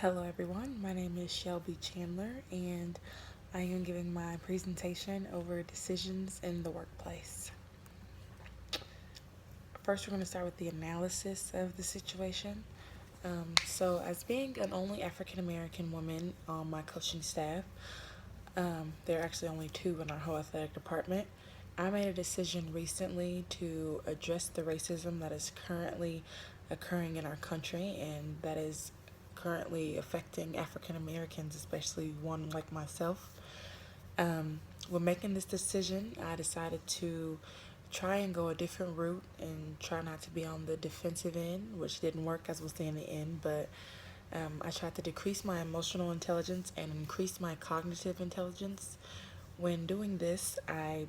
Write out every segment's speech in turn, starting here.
Hello, everyone. My name is Shelby Chandler, and I am giving my presentation over decisions in the workplace. First, we're going to start with the analysis of the situation. As being an only African American woman on my coaching staff, there are actually only two in our whole athletic department. I made a decision recently to address the racism that is currently occurring in our country and that is currently affecting African Americans, especially one like myself. When making this decision, I decided to try and go a different route and try not to be on the defensive end, which didn't work as we'll see in the end, but I tried to decrease my emotional intelligence and increase my cognitive intelligence. When doing this, I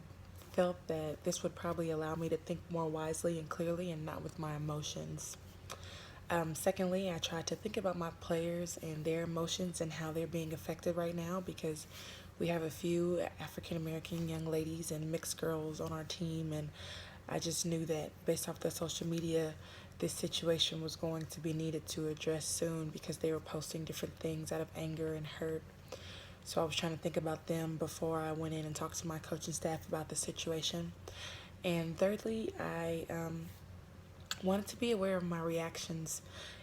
felt that this would probably allow me to think more wisely and clearly and not with my emotions. Secondly, I try to think about my players and their emotions and how they're being affected right now because we have a few African American young ladies and mixed girls on our team, and I just knew that based off the social media, this situation was going to be needed to address soon because they were posting different things out of anger and hurt. So I was trying to think about them before I went in and talked to my coaching staff about the situation. And thirdly, I wanted to be aware of my reactions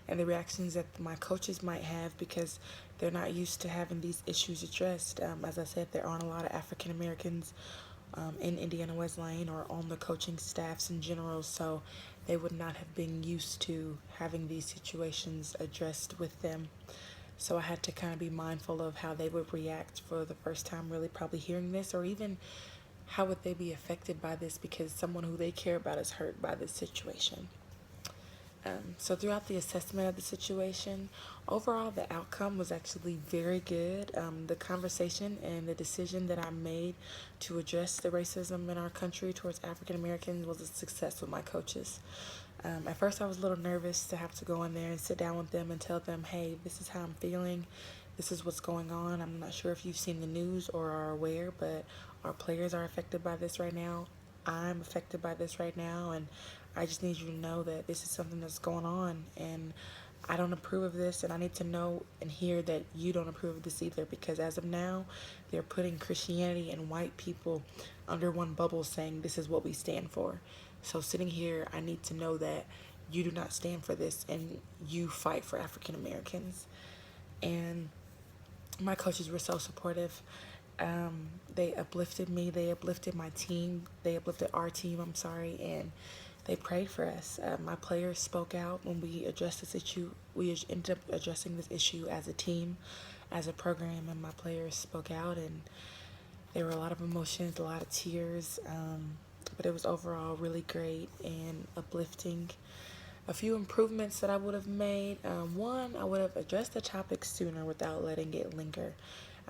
and the reactions that my coaches might have because they're not used to having these issues addressed. As I said, there aren't a lot of African Americans in Indiana Wesleyan or on the coaching staffs in general, so they would not have been used to having these situations addressed with them. So I had to kind of be mindful of how they would react for the first time, really probably hearing this, or even how would they be affected by this because someone who they care about is hurt by this situation. Throughout the assessment of the situation, overall the outcome was actually very good. The conversation and the decision that I made to address the racism in our country towards African Americans was a success with my coaches. At first, I was a little nervous to have to go in there and sit down with them and tell them, hey, this is how I'm feeling. This is what's going on. I'm not sure if you've seen the news or are aware, but our players are affected by this right now. I'm affected by this right now, and I just need you to know that this is something that's going on, and I don't approve of this, and I need to know and hear that you don't approve of this either, because as of now, they're putting Christianity and white people under one bubble saying this is what we stand for. So sitting here, I need to know that you do not stand for this and you fight for African Americans. And my coaches were so supportive. They uplifted me. They uplifted my team. They uplifted our team. I'm sorry, and they prayed for us. My players spoke out when we addressed this issue. We ended up addressing this issue as a team, as a program, and my players spoke out. And there were a lot of emotions, a lot of tears, but it was overall really great and uplifting. A few improvements that I would have made. One, I would have addressed the topic sooner without letting it linger.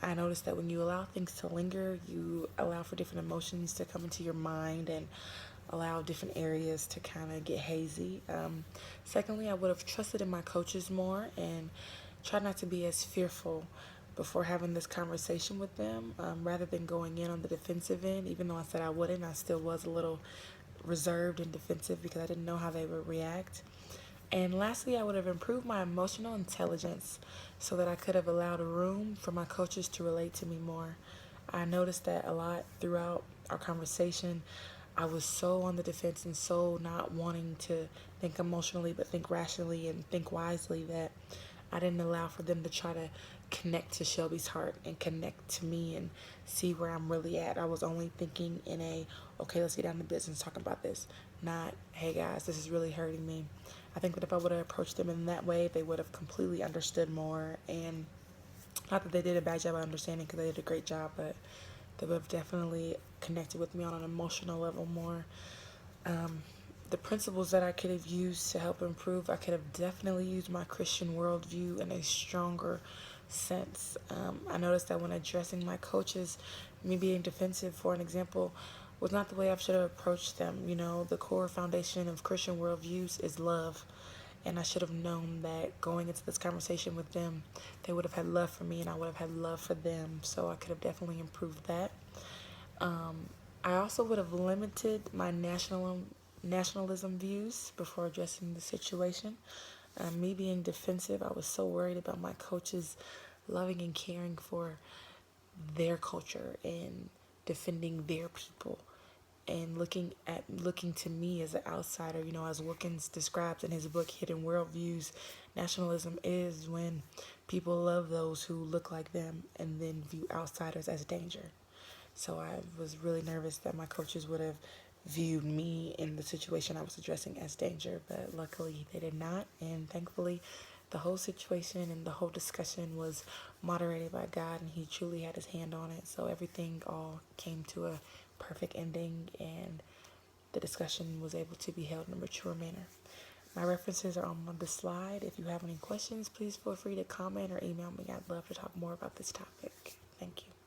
I noticed that when you allow things to linger, you allow for different emotions to come into your mind and allow different areas to kind of get hazy. Secondly, I would have trusted in my coaches more and tried not to be as fearful before having this conversation with them rather than going in on the defensive end. Even though I said I wouldn't, I still was a little reserved and defensive because I didn't know how they would react. And lastly, I would have improved my emotional intelligence so that I could have allowed room for my coaches to relate to me more. I noticed that a lot throughout our conversation. I was so on the defense and so not wanting to think emotionally but think rationally and think wisely that I didn't allow for them to try to connect to Shelby's heart and connect to me and see where I'm really at. I was only thinking in a, okay, let's get down to business, talk about this, not, hey guys, this is really hurting me. I think that if I would have approached them in that way, they would have completely understood more. And not that they did a bad job of understanding because they did a great job, but they would have definitely connected with me on an emotional level more. The principles that I could have used to help improve, I could have definitely used my Christian worldview in a stronger sense. I noticed that when addressing my coaches, me being defensive, for an example, was not the way I should have approached them. You know, the core foundation of Christian worldviews is love. And I should have known that going into this conversation with them, they would have had love for me and I would have had love for them. So I could have definitely improved that. I also would have limited my nationalism views before addressing the situation. Me being defensive, I was so worried about my coaches loving and caring for their culture and defending their people and looking to me as an outsider. As Wilkins describes in his book Hidden Worldviews, nationalism is when people love those who look like them and then view outsiders as danger. So I was really nervous that my coaches would have viewed me in the situation I was addressing as danger, but luckily they did not. And thankfully, the whole situation and the whole discussion was moderated by God, and He truly had His hand on it. So everything all came to a perfect ending, and the discussion was able to be held in a mature manner. My references are on the slide. If you have any questions, please feel free to comment or email me. I'd love to talk more about this topic. Thank you.